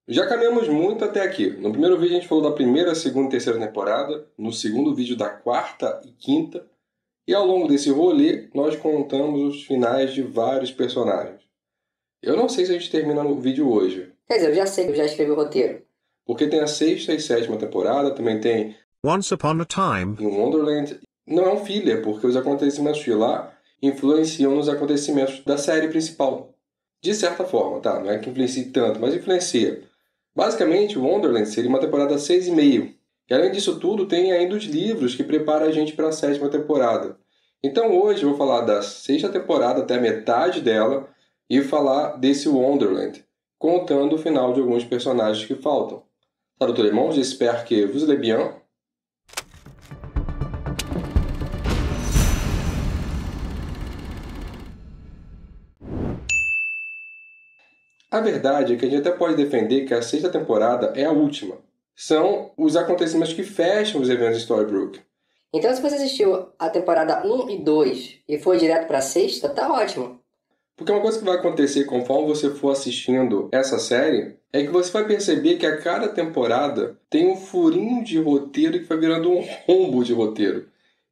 Já caminhamos muito até aqui. No primeiro vídeo a gente falou da primeira, segunda e terceira temporada, no segundo vídeo da quarta e quinta, e ao longo desse rolê nós contamos os finais de vários personagens. Eu não sei se a gente termina no vídeo hoje. Quer dizer, eu já sei que eu já escrevi o roteiro. Porque tem a sexta e sétima temporada, também tem Once Upon a Time em Wonderland. Não é um filler, porque os acontecimentos de lá influenciam nos acontecimentos da série principal. De certa forma, tá? Não é que influencie tanto, mas influencia. Basicamente, Wonderland seria uma temporada 6,5. E além disso tudo, tem ainda os livros que preparam a gente para a sétima temporada. Então hoje eu vou falar da sexta temporada até a metade dela e falar desse Wonderland, contando o final de alguns personagens que faltam. Salut tout le monde, j'espère que vous allez bien. A verdade é que a gente até pode defender que a sexta temporada é a última. São os acontecimentos que fecham os eventos de Storybrooke. Então, se você assistiu a temporada 1 e 2 e foi direto pra sexta, tá ótimo. Porque uma coisa que vai acontecer conforme você for assistindo essa série é que você vai perceber que a cada temporada tem um furinho de roteiro que vai virando um rombo de roteiro.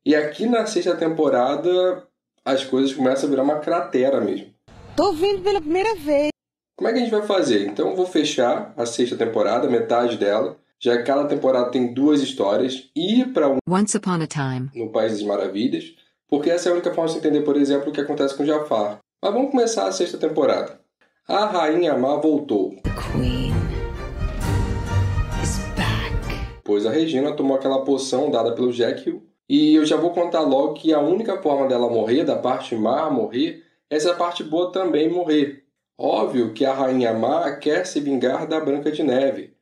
E aqui na sexta temporada as coisas começam a virar uma cratera mesmo. Tô vendo pela primeira vez. Como é que a gente vai fazer? Então eu vou fechar a sexta temporada, metade dela, já que cada temporada tem 2 histórias, e ir para Once Upon a Time no País das Maravilhas, porque essa é a única forma de você entender, por exemplo, o que acontece com Jafar. Mas vamos começar a sexta temporada. A Rainha Má voltou, The Queen is back. pois a Regina tomou aquela poção dada pelo Jekyll, e eu já vou contar logo que a única forma dela morrer, da parte má morrer, é se a parte boa também morrer. Óbvio que a Rainha Má quer se vingar da Branca de Neve.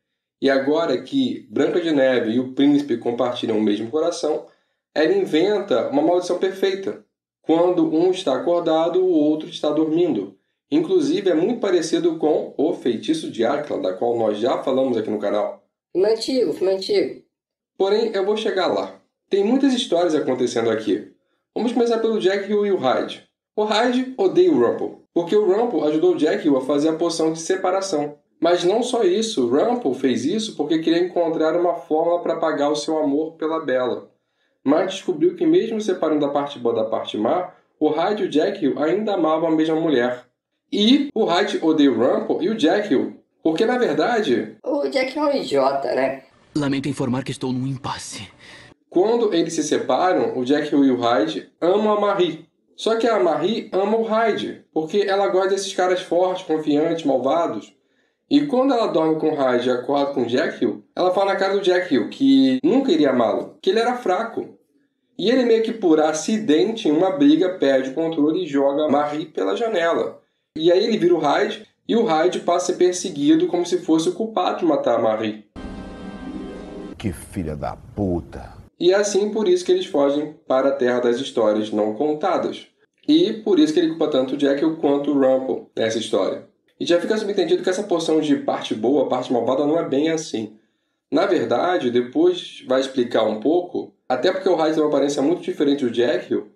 E agora que Branca de Neve e o príncipe compartilham o mesmo coração, ela inventa uma maldição perfeita. Quando um está acordado, o outro está dormindo. Inclusive, é muito parecido com O Feitiço de Áquila, da qual nós já falamos aqui no canal. Filme antigo. Porém, eu vou chegar lá. Tem muitas histórias acontecendo aqui. Vamos começar pelo Jekyll e o Hyde. O Hyde odeia o Rumple, porque o Rumple ajudou o Jekyll a fazer a poção de separação. Mas não só isso, o Rumple fez isso porque queria encontrar uma fórmula para pagar o seu amor pela Bella. Mas descobriu que mesmo separando a parte boa da parte má, o Hyde e o Jekyll ainda amavam a mesma mulher. E o Hyde odeia o Rumple e o Jekyll, porque na verdade, O Jack é um idiota, né? Lamento informar que estou num impasse. quando eles se separam, o Jekyll e o Hyde amam a Marie. Só que a Marie ama o Hyde, porque ela gosta desses caras fortes, confiantes, malvados. E quando ela dorme com o Hyde e acorda com o Jekyll, ela fala na cara do Jekyll que nunca iria amá-lo, que ele era fraco. E ele meio que por acidente, em uma briga, perde o controle e joga a Marie pela janela. E aí ele vira o Hyde, e o Hyde passa a ser perseguido como se fosse o culpado de matar a Marie. Que filha da puta. E é assim por isso que eles fogem para a Terra das Histórias Não Contadas. E por isso que ele culpa tanto o Jekyll quanto o Rumple nessa história. E já fica subentendido que essa porção de parte boa, parte malvada não é bem assim. Na verdade, depois vai explicar um pouco, até porque o Hyde tem uma aparência muito diferente do Jekyll,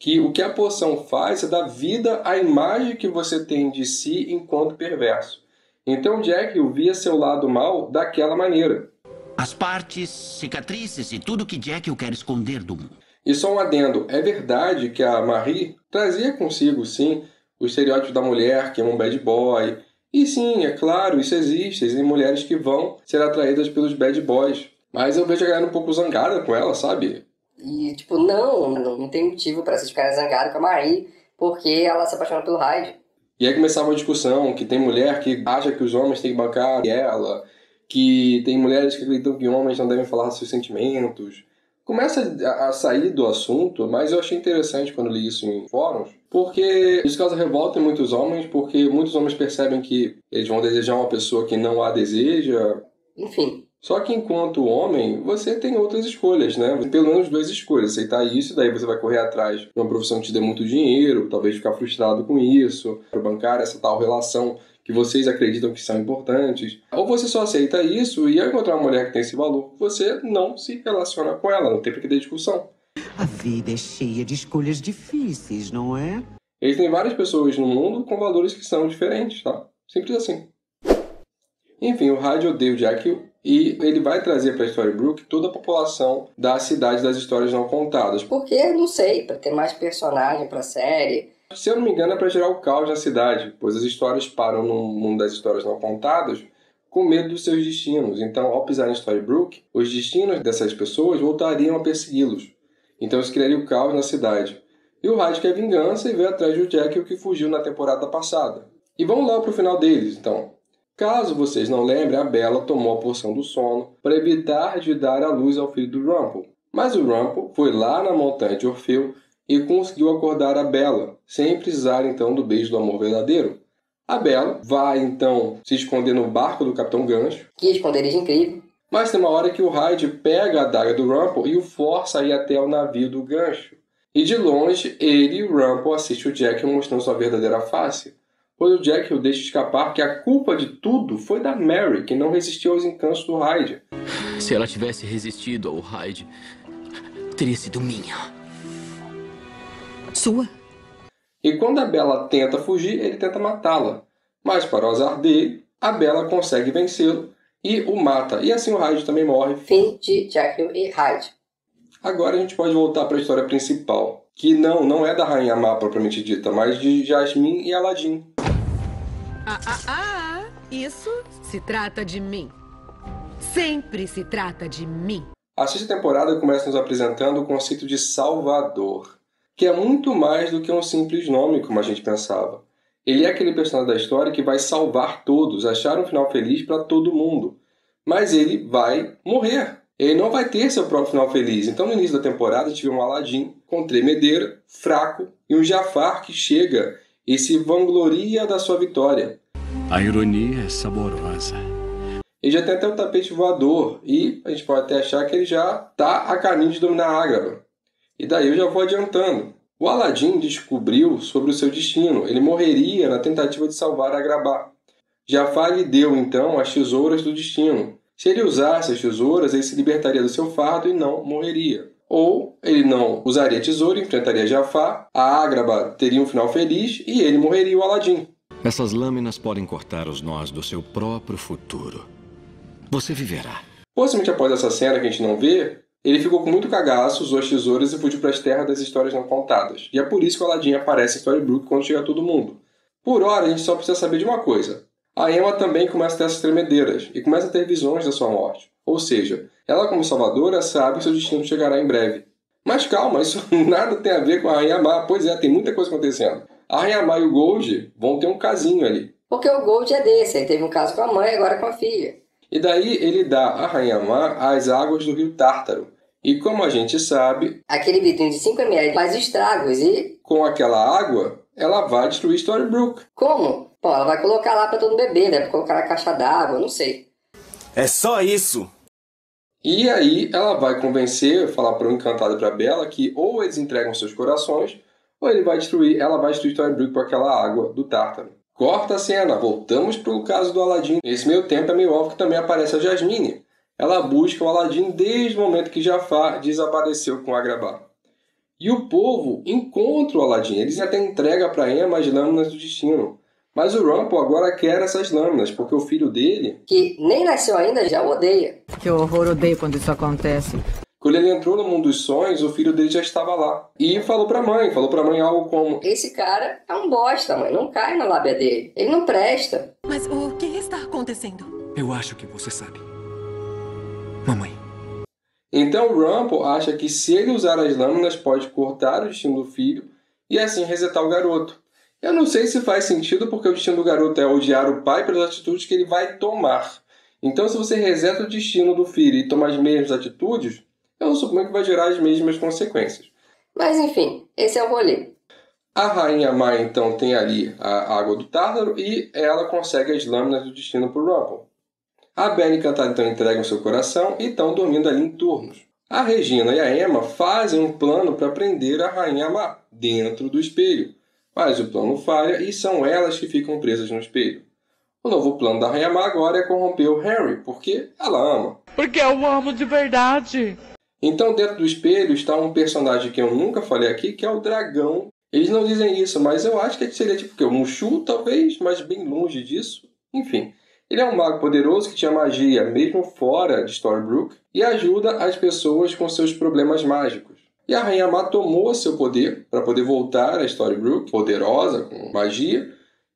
que o que a poção faz é dar vida à imagem que você tem de si enquanto perverso. Então o Jekyll via seu lado mal daquela maneira. As partes, cicatrizes e tudo que Jekyll quer esconder do mundo. E só um adendo, é verdade que a Marie trazia consigo, sim, o estereótipo da mulher que é um bad boy. E sim, é claro, isso existe, existem mulheres que vão ser atraídas pelos bad boys. Mas eu vejo a galera um pouco zangada com ela, sabe? E, tipo, não tem motivo pra esses caras zangarem com a Marie, porque ela se apaixona pelo Hyde. E aí começava uma discussão que tem mulher que acha que os homens têm que bancar ela, que tem mulheres que acreditam que homens não devem falar seus sentimentos. Começa a sair do assunto, mas eu achei interessante quando li isso em fóruns, porque isso causa revolta em muitos homens, porque muitos homens percebem que eles vão desejar uma pessoa que não a deseja. Enfim. Só que enquanto homem, você tem outras escolhas, né? Pelo menos 2 escolhas. Aceitar isso, daí você vai correr atrás de uma profissão que te dê muito dinheiro, talvez ficar frustrado com isso, para bancar essa tal relação que vocês acreditam que são importantes. Ou você só aceita isso e ao encontrar uma mulher que tem esse valor, você não se relaciona com ela, não tem por que ter discussão. A vida é cheia de escolhas difíceis, não é? Existem várias pessoas no mundo com valores que são diferentes, tá? Simples assim. Enfim, o Hyde odeia o Jekyll e ele vai trazer para Storybrooke toda a população da cidade das histórias não contadas. Porque, não sei, para ter mais personagem para a série. Se eu não me engano, é para gerar o caos na cidade, pois as histórias param no mundo das histórias não contadas com medo dos seus destinos. Então, ao pisar em Storybrooke, os destinos dessas pessoas voltariam a persegui-los. Então, isso criaria o caos na cidade. E o Hyde quer vingança e veio atrás do Jekyll que fugiu na temporada passada. E vamos lá para o final deles, então. Caso vocês não lembrem, a Bella tomou a poção do sono para evitar de dar à luz ao filho do Rumple. Mas o Rumple foi lá na montanha de Orfeu e conseguiu acordar a Bella, sem precisar então do beijo do amor verdadeiro. A Bella vai então se esconder no barco do Capitão Gancho. Que esconderijo incrível. Mas tem uma hora que o Hyde pega a adaga do Rumple e o força a ir até o navio do Gancho. E de longe, ele e o Rumple assistem o Jekyll mostrando sua verdadeira face. Pois o Jekyll deixa escapar que a culpa de tudo foi da Mary, que não resistiu aos encantos do Hyde. Se ela tivesse resistido ao Hyde, teria sido minha. Sua? E quando a Bella tenta fugir, ele tenta matá-la. Mas, para o azar dele, a Bella consegue vencê-lo e o mata. E assim o Hyde também morre. Fim de Jekyll e Hyde. Agora a gente pode voltar para a história principal, que não é da Rainha Má propriamente dita, mas de Jasmine e Aladdin. Isso se trata de mim. Sempre se trata de mim. A sexta temporada começa nos apresentando o conceito de Salvador, que é muito mais do que um simples nome, como a gente pensava. Ele é aquele personagem da história que vai salvar todos, achar um final feliz para todo mundo. Mas ele vai morrer. Ele não vai ter seu próprio final feliz. Então, no início da temporada, a gente vê um Aladdin com tremedeira, fraco, e um Jafar que chega e se vangloria da sua vitória. A ironia é saborosa. Ele já tem até o tapete voador, e a gente pode até achar que ele já está a caminho de dominar a Ágraba. E daí eu já vou adiantando. O Aladdin descobriu sobre o seu destino. Ele morreria na tentativa de salvar Agrabah. Jafar lhe deu, então, as tesouras do destino. Se ele usasse as tesouras, ele se libertaria do seu fardo e não morreria. Ou ele não usaria a tesoura, enfrentaria Jafar, a Agrabah teria um final feliz e ele morreria, o Aladdin. Essas lâminas podem cortar os nós do seu próprio futuro. Você viverá. Possivelmente após essa cena que a gente não vê, ele ficou com muito cagaço, usou as tesouras e fugiu para as terras das histórias não contadas. E é por isso que o Aladdin aparece em Storybrooke quando chega todo mundo. Por hora, a gente só precisa saber de uma coisa. A Emma também começa a ter essas tremedeiras e começa a ter visões da sua morte. Ou seja, ela como salvadora sabe que seu destino chegará em breve. Mas calma, isso nada tem a ver com a Rainha Má. Pois é, tem muita coisa acontecendo. A Rainha Má e o Gold vão ter um casinho ali. Porque o Gold é desse, ele teve um caso com a mãe e agora com a filha. E daí ele dá à Rainha Má as águas do rio Tártaro. E como a gente sabe... aquele vidrinho de 5 ml faz estragos e... com aquela água, ela vai destruir Storybrooke. Como? Bom, ela vai colocar lá pra todo mundo beber, deve colocar na caixa d'água, não sei. É só isso! E aí ela vai convencer, falar para o Encantado e para a Bella que ou eles entregam seus corações, ou ela vai destruir Storybrooke por aquela água do Tártaro. Corta a cena, voltamos para o caso do Aladdin. Nesse meio tempo é meio óbvio que também aparece a Jasmine. Ela busca o Aladdin desde o momento que Jafar desapareceu com Agrabah. E o povo encontra o Aladdin, eles até entregam para Emma as lâminas do destino. Mas o Rumple agora quer essas lâminas, porque o filho dele... que nem nasceu ainda, já o odeia. Que horror, odeio quando isso acontece. Quando ele entrou no mundo dos sonhos, o filho dele já estava lá. E falou pra mãe algo como... esse cara é um bosta, mãe, não cai na lábia dele. Ele não presta. Mas o que está acontecendo? Eu acho que você sabe. Mamãe. Então o Rumple acha que se ele usar as lâminas pode cortar o destino do filho e assim resetar o garoto. Eu não sei se faz sentido porque o destino do garoto é odiar o pai pelas atitudes que ele vai tomar. Então se você reseta o destino do filho e toma as mesmas atitudes, eu suponho que vai gerar as mesmas consequências. Mas enfim, esse é o rolê. A Rainha Má então tem ali a água do Tártaro e ela consegue as lâminas do destino para o Rumple. A Bella e Encantado então entregam seu coração e estão dormindo ali em turnos. A Regina e a Emma fazem um plano para prender a Rainha Má dentro do espelho. Mas o plano falha e são elas que ficam presas no espelho. O novo plano da Rainha Má agora é corromper o Henry, porque ela ama. Porque eu amo de verdade. Então dentro do espelho está um personagem que eu nunca falei aqui, que é o dragão. Eles não dizem isso, mas eu acho que seria tipo o Mushu, talvez, mas bem longe disso. Enfim, Ele é um mago poderoso que tinha magia mesmo fora de Storybrooke e ajuda as pessoas com seus problemas mágicos. E a Rainha Má tomou seu poder para poder voltar a Storybrooke, poderosa, com magia,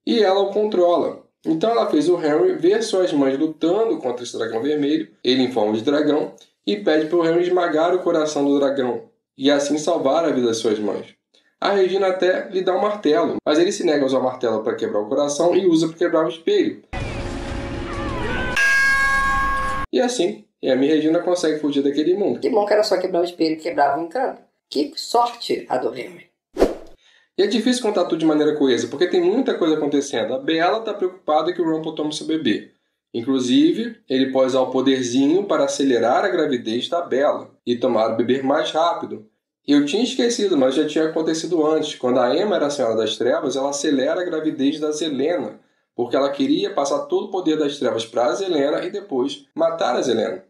e ela o controla. Então ela fez o Henry ver suas mães lutando contra esse dragão vermelho, ele em forma de dragão, e pede para o Henry esmagar o coração do dragão, e assim salvar a vida das suas mães. A Regina até lhe dá um martelo, mas ele se nega a usar o martelo para quebrar o coração e usa para quebrar o espelho. E assim, a minha Regina consegue fugir daquele mundo. Que bom que era só quebrar o espelho e quebrava o encanto. Que sorte a do Henry. E é difícil contar tudo de maneira coesa, porque tem muita coisa acontecendo. A Bella está preocupada que o Rumple tome seu bebê. Inclusive, ele pode usar o poderzinho para acelerar a gravidez da Bella e tomar o bebê mais rápido. Eu tinha esquecido, mas já tinha acontecido antes. Quando a Emma era a Senhora das Trevas, ela acelera a gravidez da Zelena, porque ela queria passar todo o poder das trevas para a Zelena e depois matar a Zelena.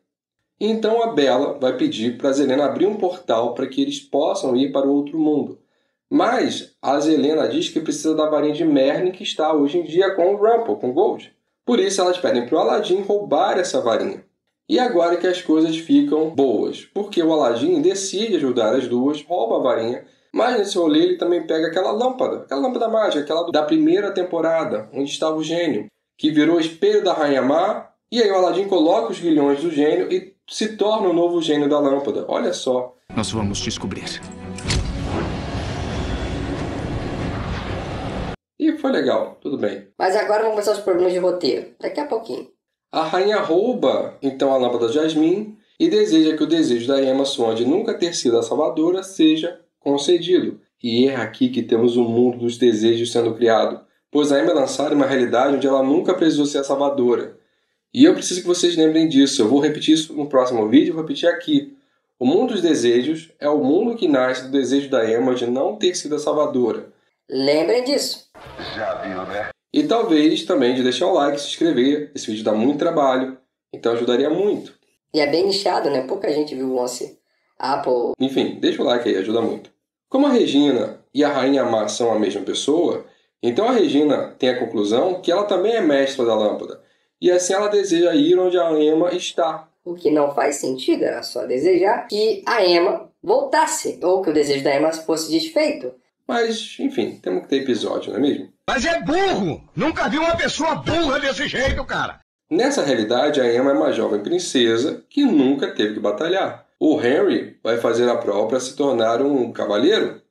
Então a Bella vai pedir para a Zelena abrir um portal para que eles possam ir para o outro mundo. Mas a Zelena diz que precisa da varinha de Merlin que está hoje em dia com o Rumple, com o Gold. Por isso elas pedem para o Aladdin roubar essa varinha. E agora que as coisas ficam boas, porque o Aladdin decide ajudar as duas, rouba a varinha, mas nesse rolê ele também pega aquela lâmpada mágica, aquela da primeira temporada, onde estava o gênio, que virou espelho da Rainha Má, e aí o Aladdin coloca os grilhões do gênio e se torna o novo gênio da lâmpada. Olha só. Nós vamos descobrir. E foi legal, tudo bem. Mas agora vamos começar os problemas de roteiro. Daqui a pouquinho. A rainha rouba, então, a lâmpada de Jasmine e deseja que o desejo da Emma Swan de nunca ter sido a salvadora seja concedido. E é aqui que temos o mundo dos desejos sendo criado, pois a Emma é lançada em uma realidade onde ela nunca precisou ser a salvadora. E eu preciso que vocês lembrem disso. Eu vou repetir isso no próximo vídeo, vou repetir aqui. O mundo dos desejos é o mundo que nasce do desejo da Emma de não ter sido a salvadora. Lembrem disso. Já viu, né? E talvez também de deixar o like, se inscrever. Esse vídeo dá muito trabalho, então ajudaria muito. E é bem nichado, né? Pouca gente viu o lance Apple. Enfim, deixa o like aí, ajuda muito. Como a Regina e a Rainha Má são a mesma pessoa, então a Regina tem a conclusão que ela também é mestra da lâmpada. E assim ela deseja ir onde a Emma está. O que não faz sentido, era só desejar que a Emma voltasse, ou que o desejo da Emma fosse desfeito. Mas, enfim, temos que ter episódio, não é mesmo? Mas é burro! Nunca vi uma pessoa burra desse jeito, cara! Nessa realidade, a Emma é uma jovem princesa que nunca teve que batalhar. O Henry vai fazer a prova para se tornar um cavaleiro.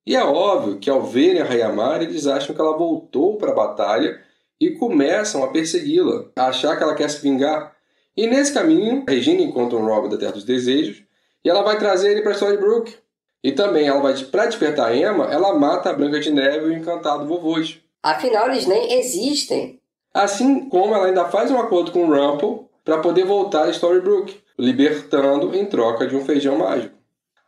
E é óbvio que ao verem a Rainha Má, eles acham que ela voltou para a batalha e começam a persegui-la, a achar que ela quer se vingar. E nesse caminho, a Regina encontra um Robin da Terra dos Desejos e ela vai trazer ele para Storybrooke. E também, para despertar a Emma, ela mata a Branca de Neve e o encantado Vovôs. Afinal, eles nem existem. Assim como ela ainda faz um acordo com o Rumple para poder voltar a Storybrooke, libertando em troca de um feijão mágico.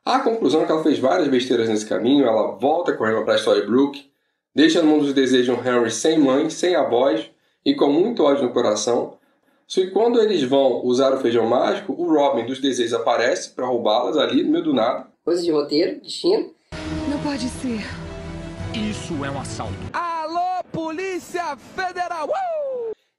A conclusão é que ela fez várias besteiras nesse caminho, ela volta com a Emma para Storybrooke, deixa no mundo dos desejos um Henry sem mãe, sem avós e com muito ódio no coração. Só que quando eles vão usar o feijão mágico, o Robin dos desejos aparece para roubá-las ali no meio do nada. Coisa de roteiro, destino. Não pode ser. Isso é um assalto. Alô, Polícia Federal!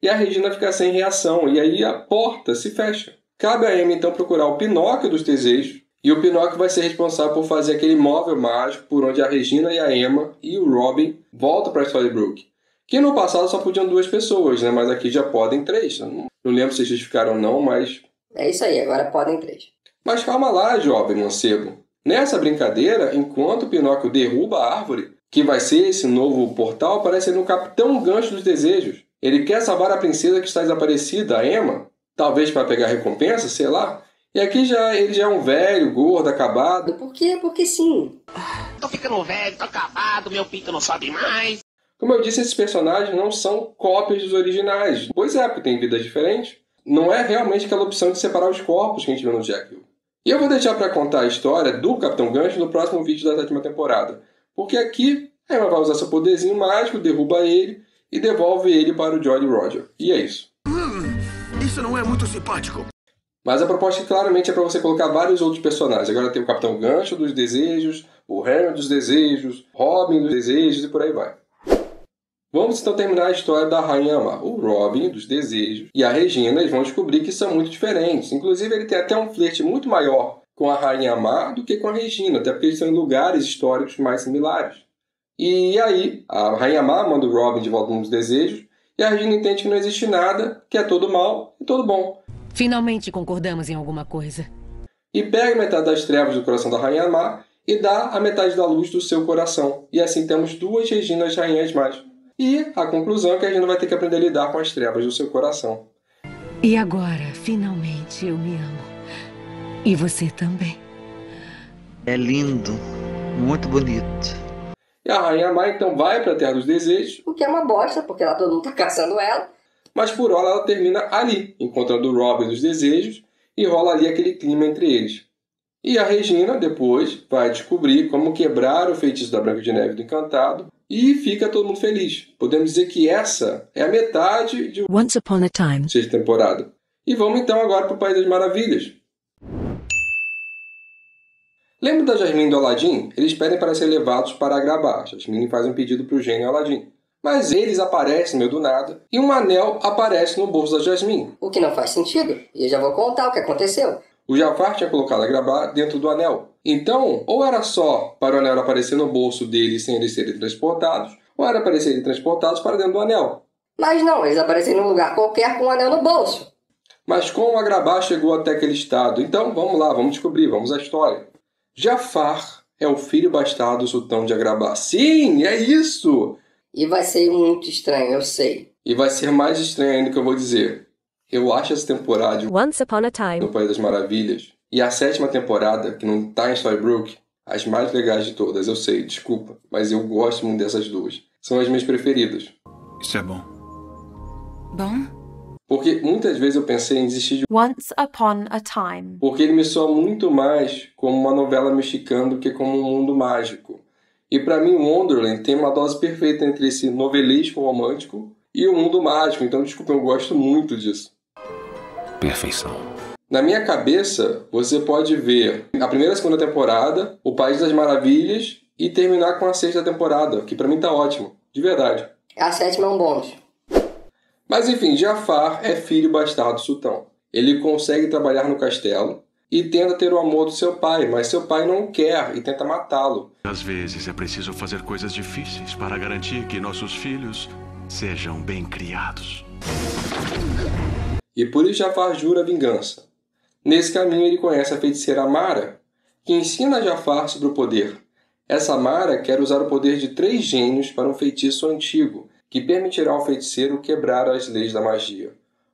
E a Regina fica sem reação, e aí a porta se fecha. Cabe a Emma então procurar o Pinóquio dos desejos, e o Pinóquio vai ser responsável por fazer aquele móvel mágico por onde a Regina e a Emma e o Robin voltam para Storybrooke. Que no passado só podiam 2 pessoas, né? Mas aqui já podem 3. Não lembro se eles ficaram ou não, mas... É isso aí, agora podem 3. Mas calma lá, jovem mancebo. Nessa brincadeira, enquanto o Pinóquio derruba a árvore, que vai ser esse novo portal, aparece no Capitão Gancho dos Desejos. Ele quer salvar a princesa que está desaparecida, a Emma, talvez para pegar recompensa, sei lá. E aqui ele já é um velho, gordo, acabado. Por quê? Porque sim. Tô ficando velho, tô acabado, meu pinto não sobe mais. Como eu disse, esses personagens não são cópias dos originais. Pois é, porque tem vidas diferentes. Não é realmente aquela opção de separar os corpos que a gente viu no Jekyll. E eu vou deixar para contar a história do Capitão Gancho no próximo vídeo da 7ª temporada. Porque aqui a Emma vai usar seu poderzinho mágico, derruba ele e devolve ele para o Jolly Roger. E é isso. Isso não é muito simpático. Mas a proposta claramente é para você colocar vários outros personagens. Agora tem o Capitão Gancho dos Desejos, o Henry dos Desejos, Robin dos Desejos e por aí vai. Vamos então terminar a história da Rainha Amar. O Robin, dos desejos, e a Regina eles vão descobrir que são muito diferentes. Inclusive, ele tem até um flerte muito maior com a Rainha Amar do que com a Regina, até porque eles estão em lugares históricos mais similares. E aí, a Rainha Amar manda o Robin de volta nos desejos, e a Regina entende que não existe nada, que é todo mal e todo bom. Finalmente concordamos em alguma coisa. E pega metade das trevas do coração da Rainha Amar e dá a metade da luz do seu coração. E assim temos 2 Reginas rainhas mais. E a conclusão é que a Regina vai ter que aprender a lidar com as trevas do seu coração. E agora, finalmente, eu me amo. E você também. É lindo. Muito bonito. E a Rainha Amar então vai para a Terra dos Desejos. O que é uma bosta, porque lá todo mundo tá caçando ela. Mas por hora ela termina ali, encontrando o Robin dos Desejos, e rola ali aquele clima entre eles. E a Regina, depois, vai descobrir como quebrar o feitiço da Branca de Neve do Encantado, e fica todo mundo feliz. Podemos dizer que essa é a metade de Once Upon a Time. 6ª temporada. E vamos então agora para o País das Maravilhas. Lembra da Jasmine e do Aladdin? Eles pedem para ser levados para Agrabah. Jasmine faz um pedido para o gênio Aladdin. Mas eles aparecem no meio do nada e um anel aparece no bolso da Jasmine. O que não faz sentido. E eu já vou contar o que aconteceu. O Jafar tinha colocado Agrabah dentro do anel. Então, ou era só para o anel aparecer no bolso deles sem eles serem transportados, ou era para eles serem transportados para dentro do anel. Mas não, eles aparecem num lugar qualquer com o anel no bolso. Mas como Agrabah chegou até aquele estado? Então, vamos lá, vamos descobrir, vamos à história. Jafar é o filho bastardo do sultão de Agrabah. Sim, é isso! E vai ser muito estranho, eu sei. E vai ser mais estranho ainda que eu vou dizer. Eu acho essa temporada de Once Upon a Time no País das Maravilhas e a 7ª temporada, que não tá em Storybrooke, as mais legais de todas, eu sei, desculpa, mas eu gosto muito dessas duas. São as minhas preferidas. Isso é bom. Bom? Porque muitas vezes eu pensei em desistir de Once Upon a Time. porque ele me soa muito mais como uma novela mexicana do que como um mundo mágico. E para mim, Wonderland tem uma dose perfeita entre esse novelesco romântico e o mundo mágico. Então, desculpa, eu gosto muito disso. Perfeição. Na minha cabeça, você pode ver a 1ª e a 2ª temporada, O País das Maravilhas e terminar com a 6ª temporada, que pra mim tá ótimo, de verdade. A 7ª é um bônus. Mas enfim, Jafar é filho bastardo do sultão. Ele consegue trabalhar no castelo e tenta ter o amor do seu pai, mas seu pai não quer e tenta matá-lo. Às vezes é preciso fazer coisas difíceis para garantir que nossos filhos sejam bem criados. E por isso Jafar jura vingança. Nesse caminho ele conhece a feiticeira Mara, que ensina a Jafar sobre o poder. Essa Mara quer usar o poder de 3 gênios para um feitiço antigo, que permitirá ao feiticeiro quebrar as leis da magia.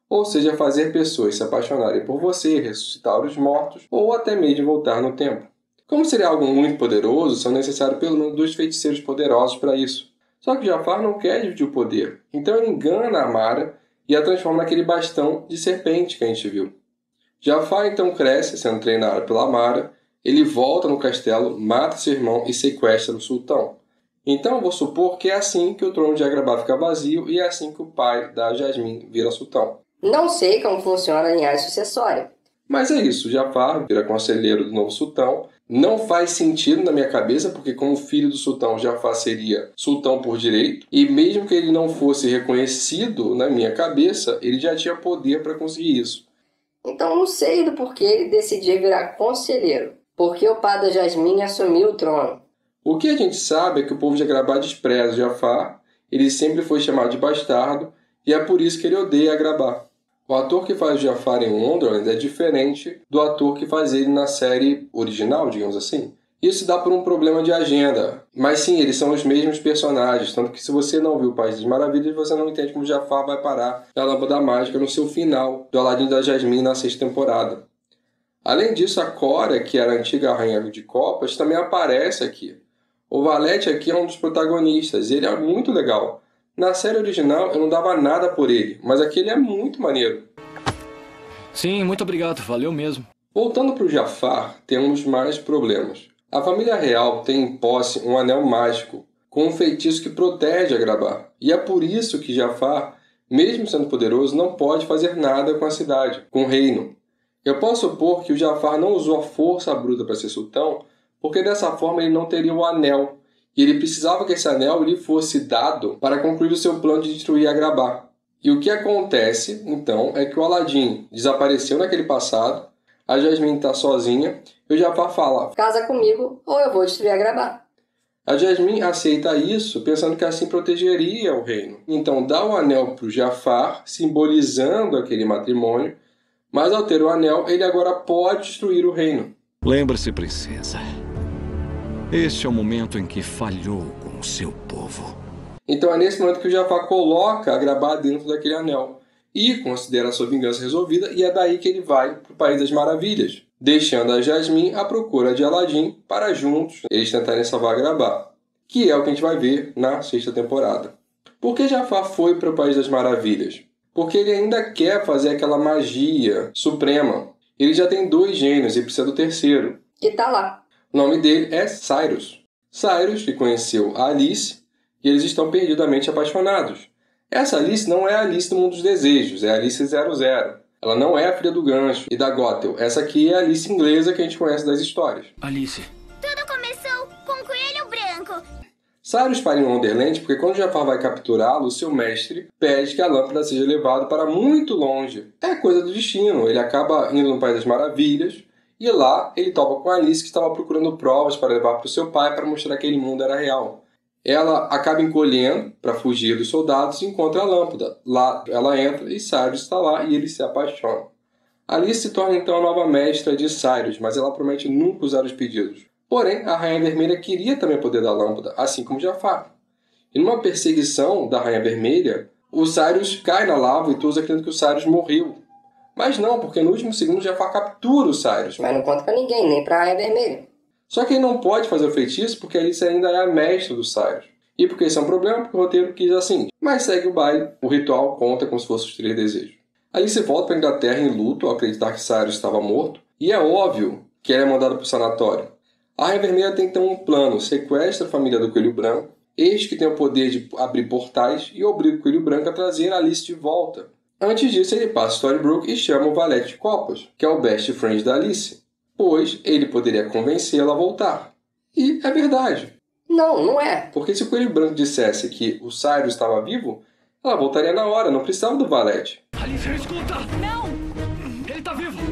Ou seja, fazer pessoas se apaixonarem por você, ressuscitar os mortos, ou até mesmo voltar no tempo. Como seria algo muito poderoso, são necessários pelo menos 2 feiticeiros poderosos para isso. Só que Jafar não quer dividir o poder, então ele engana a Mara e a transforma naquele bastão de serpente que a gente viu. Jafar então cresce, sendo treinado pela Mara, ele volta no castelo, mata seu irmão e sequestra o sultão. Então vou supor que é assim que o trono de Agrabah fica vazio e é assim que o pai da Jasmine vira sultão. Não sei como funciona a linhagem sucessória. Mas é isso, Jafar vira conselheiro do novo sultão. Não faz sentido na minha cabeça, porque como filho do sultão, Jafar seria sultão por direito. E mesmo que ele não fosse reconhecido na minha cabeça, ele já tinha poder para conseguir isso. Então não sei do porquê ele decidiu virar conselheiro. Porque o pai da Jasmine assumiu o trono. O que a gente sabe é que o povo de Agrabah despreza Jafar, ele sempre foi chamado de bastardo, e é por isso que ele odeia Agrabah. O ator que faz Jafar em Wonderland é diferente do ator que faz ele na série original, digamos assim. Isso dá por um problema de agenda. Mas sim, eles são os mesmos personagens, tanto que se você não viu o País das Maravilhas, você não entende como Jafar vai parar na Lâmpada Mágica no seu final, do Aladdin da Jasmine na 6ª temporada. Além disso, a Cora, que era a antiga Rainha de Copas, também aparece aqui. O Valete aqui é um dos protagonistas, e ele é muito legal. Na série original eu não dava nada por ele, mas aqui ele é muito maneiro. Sim, muito obrigado, valeu mesmo. Voltando para o Jafar, temos mais problemas. A família real tem em posse um anel mágico, com um feitiço que protege Agrabah. E é por isso que Jafar, mesmo sendo poderoso, não pode fazer nada com a cidade, com o reino. Eu posso supor que o Jafar não usou a força bruta para ser sultão, porque dessa forma ele não teria o anel, e ele precisava que esse anel lhe fosse dado para concluir o seu plano de destruir Agrabah. E o que acontece, então, é que o Aladdin desapareceu naquele passado, a Jasmine está sozinha, e o Jafar fala: casa comigo ou eu vou destruir Agrabah. A Jasmine aceita isso, pensando que assim protegeria o reino. Então dá o anel para o Jafar, simbolizando aquele matrimônio, mas ao ter o anel, ele agora pode destruir o reino. Lembre-se, princesa, este é o momento em que falhou com o seu povo. Então é nesse momento que o Jafar coloca Agrabah dentro daquele anel e considera a sua vingança resolvida, e é daí que ele vai para o País das Maravilhas, deixando a Jasmine à procura de Aladdin para juntos eles tentarem salvar Agrabah, que é o que a gente vai ver na 6ª temporada. Por que Jafar foi para o País das Maravilhas? Porque ele ainda quer fazer aquela magia suprema. Ele já tem 2 gênios e precisa do terceiro. Que tá lá. O nome dele é Cyrus. Cyrus, que conheceu a Alice, e eles estão perdidamente apaixonados. Essa Alice não é a Alice do Mundo dos Desejos, é a Alice 00. Ela não é a filha do Gancho e da Gothel. Essa aqui é a Alice inglesa que a gente conhece das histórias. Alice. Tudo começou com o coelho branco. Cyrus para em Wonderland porque quando Jafar vai capturá-lo, seu mestre pede que a lâmpada seja levada para muito longe. É coisa do destino. Ele acaba indo no País das Maravilhas e lá ele topa com a Alice, que estava procurando provas para levar para o seu pai para mostrar que aquele mundo era real. Ela acaba encolhendo para fugir dos soldados e encontra a lâmpada. Lá ela entra e Cyrus está lá e eles se apaixonam. Alice se torna então a nova mestra de Cyrus, mas ela promete nunca usar os pedidos. Porém, a Rainha Vermelha queria também o poder da lâmpada, assim como Jafar. E numa perseguição da Rainha Vermelha, o Cyrus cai na lava e todos acreditam que o Cyrus morreu. Mas não, porque no último segundo Jafar captura o Cyrus. Mas não conta pra ninguém, nem pra Rainha Vermelha. Só que ele não pode fazer o feitiço porque a Alice ainda é a mestra do Cyrus. E porque isso é um problema, porque o roteiro quis assim. Mas segue o baile, o ritual conta como se fossem os 3 desejos. Alice volta para a Inglaterra em luto ao acreditar que Cyrus estava morto. E é óbvio que ela é mandada para o sanatório. A Rainha Vermelha tem então um plano, sequestra a família do Coelho Branco, este que tem o poder de abrir portais e obriga o Coelho Branco a trazer a Alice de volta. Antes disso, ele passa Storybrooke e chama o Valete de Copas, que é o best friend da Alice, pois ele poderia convencê-la a voltar. E é verdade. Não é. Porque se o Coelho Branco dissesse que o Cyrus estava vivo, ela voltaria na hora, não precisava do Valete. Alice, escuta! Não! Ele tá vivo!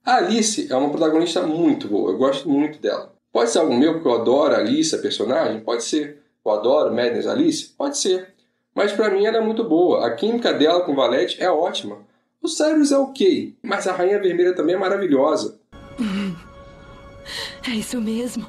A Alice é uma protagonista muito boa, eu gosto muito dela. Pode ser algo meu porque eu adoro a Alice, a personagem? Pode ser. Eu adoro Madness Alice? Pode ser. Mas pra mim ela é muito boa. A química dela com o Valete é ótima. O Cyrus é ok, mas a Rainha Vermelha também é maravilhosa. É isso mesmo.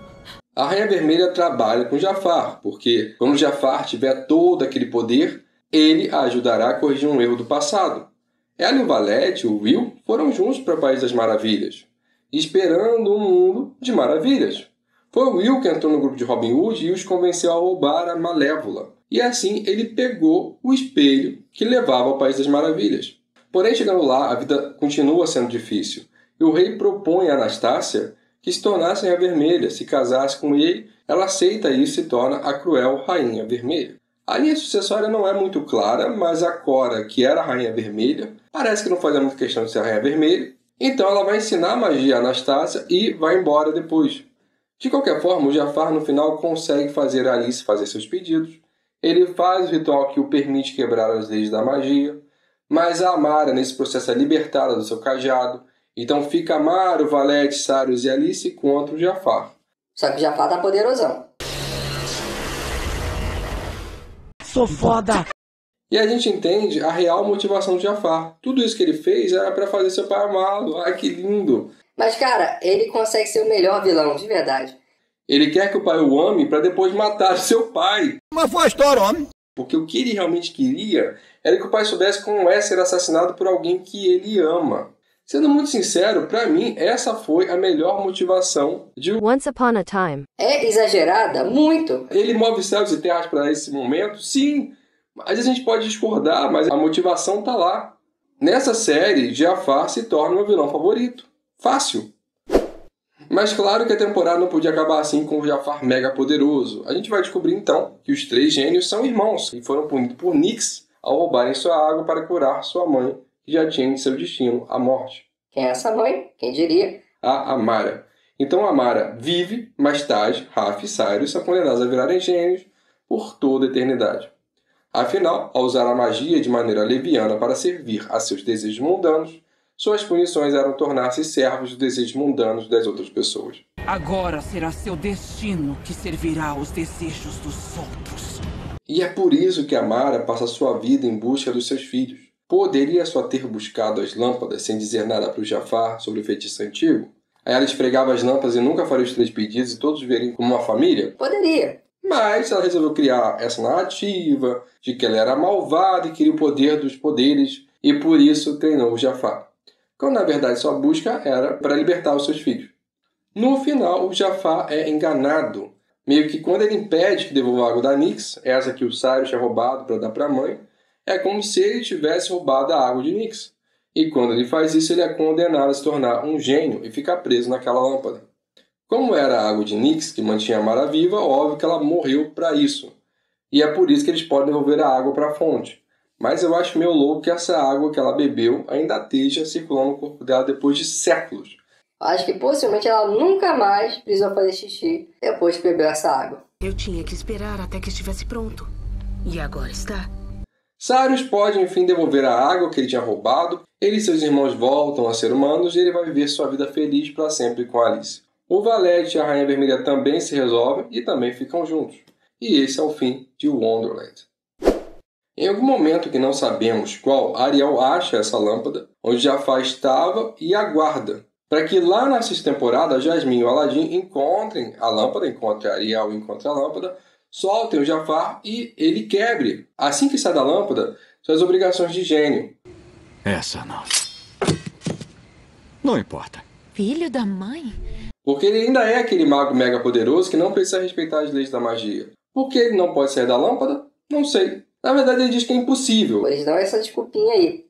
A Rainha Vermelha trabalha com Jafar, porque quando Jafar tiver todo aquele poder, ele a ajudará a corrigir um erro do passado. Ela e o Valete, o Will, foram juntos para o País das Maravilhas, esperando um mundo de maravilhas. Foi o Will que entrou no grupo de Robin Hood e os convenceu a roubar a Malévola. E assim ele pegou o espelho que levava ao País das Maravilhas. Porém, chegando lá, a vida continua sendo difícil. E o rei propõe a Anastácia que se tornasse Rainha Vermelha. Se casasse com ele, ela aceita isso e se torna a cruel Rainha Vermelha. A linha sucessória não é muito clara, mas a Cora, que era a Rainha Vermelha, parece que não fazia muita questão de ser a Rainha Vermelha. Então ela vai ensinar a magia a Anastácia e vai embora depois. De qualquer forma, o Jafar no final consegue fazer a Alice fazer seus pedidos. Ele faz o ritual que o permite quebrar as leis da magia. Mas a Amara, nesse processo, é libertada do seu cajado. Então fica Amara, o Valete, Cyrus e Alice contra o Jafar. Só que o Jafar tá poderosão. Sou foda! E a gente entende a real motivação do Jafar. Tudo isso que ele fez era pra fazer seu pai amá-lo. Ai, que lindo! Mas, cara, ele consegue ser o melhor vilão, de verdade. Ele quer que o pai o ame pra depois matar seu pai. Mas foi a história, homem. Porque o que ele realmente queria era que o pai soubesse como é ser assassinado por alguém que ele ama. Sendo muito sincero, pra mim, essa foi a melhor motivação de Once Upon a Time. É exagerada? Muito. Ele move céus e terras pra esse momento? Sim. Às vezes a gente pode discordar, mas a motivação tá lá. Nessa série, Jafar se torna meu vilão favorito. Fácil. Mas claro que a temporada não podia acabar assim com o Jafar mega poderoso. A gente vai descobrir então que os 3 gênios são irmãos e foram punidos por Nyx ao roubarem sua água para curar sua mãe, que já tinha em seu destino a morte. Quem é essa mãe? Quem diria? A Amara. Então Amara vive, mas Taj, Raf e Cyrus são condenados a virarem gênios por toda a eternidade. Afinal, ao usar a magia de maneira leviana para servir a seus desejos mundanos, suas punições eram tornar-se servos dos desejos mundanos das outras pessoas. Agora será seu destino que servirá aos desejos dos outros. E é por isso que Amara passa sua vida em busca dos seus filhos. Poderia só ter buscado as lâmpadas sem dizer nada para o Jafar sobre o feitiço antigo? Aí ela esfregava as lâmpadas e nunca faria os 3 pedidos e todos viveriam como uma família? Poderia. Mas ela resolveu criar essa narrativa de que ela era malvada e queria o poder dos poderes e por isso treinou o Jafar. Quando na verdade sua busca era para libertar os seus filhos. No final, o Jafar é enganado. Meio que quando ele impede que devolva a água da Nyx, essa que o Cyrus tinha roubado para dar para a mãe, é como se ele tivesse roubado a água de Nyx. E quando ele faz isso, ele é condenado a se tornar um gênio e ficar preso naquela lâmpada. Como era a água de Nyx que mantinha a Amara viva, óbvio que ela morreu para isso. E é por isso que eles podem devolver a água para a fonte. Mas eu acho meio louco que essa água que ela bebeu ainda esteja circulando no corpo dela depois de séculos. Acho que possivelmente ela nunca mais precisou fazer xixi depois que bebeu essa água. Eu tinha que esperar até que estivesse pronto. E agora está. Cyrus pode, enfim, devolver a água que ele tinha roubado. Ele e seus irmãos voltam a ser humanos e ele vai viver sua vida feliz para sempre com Alice. O Valete e a Rainha Vermelha também se resolvem e também ficam juntos. E esse é o fim de Wonderland. Em algum momento que não sabemos qual, Ariel acha essa lâmpada, onde Jafar estava e aguarda, para que lá na sexta temporada, Jasmine e o Aladdin encontrem a lâmpada, encontrem a Ariel e encontrem a lâmpada, soltem o Jafar e ele quebre, assim que sai da lâmpada, suas obrigações de gênio. Essa não. Não importa. Filho da mãe? Porque ele ainda é aquele mago mega poderoso que não precisa respeitar as leis da magia. Por que ele não pode sair da lâmpada? Não sei. Na verdade ele diz que é impossível. Eles dão essa desculpinha aí.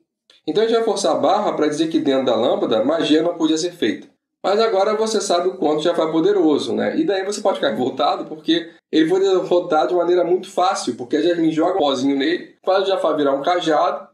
Então a gente vai forçar a barra para dizer que dentro da lâmpada magia não podia ser feita. Mas agora você sabe o quanto Jafar é poderoso, né? E daí você pode ficar revoltado porque ele foi derrotado de maneira muito fácil. Porque a Jasmine joga um pozinho nele, faz o Jafar virar um cajado.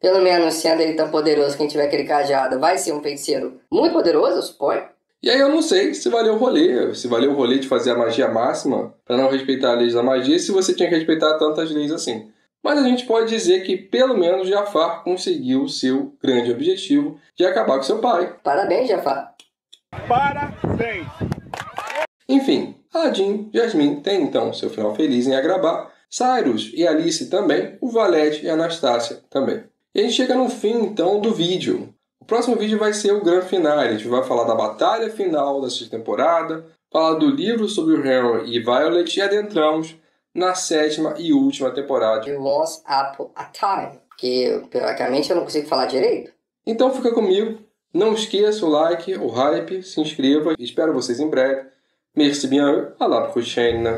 Pelo menos sendo ele tão poderoso, quem tiver aquele cajado vai ser um feiticeiro muito poderoso, eu suponho. E aí eu não sei se valeu o rolê. Se valeu o rolê de fazer a magia máxima para não respeitar as leis da magia, se você tinha que respeitar tantas leis assim. Mas a gente pode dizer que pelo menos Jafar conseguiu o seu grande objetivo de acabar com seu pai. Parabéns, Jafar. Parabéns! Enfim, Aladdin e Jasmine têm então seu final feliz em Agrabah, Cyrus e Alice também, o Valete e a Anastácia também. E a gente chega no fim então do vídeo. O próximo vídeo vai ser o grande finale. A gente vai falar da batalha final da sexta temporada, falar do livro sobre o Henry e Violet e adentramos na 7ª e última temporada de Once Upon a Time, que teoricamente eu não consigo falar direito. Então fica comigo, não esqueça o like, o hype, se inscreva, espero vocês em breve. Merci bien, à la prochaine.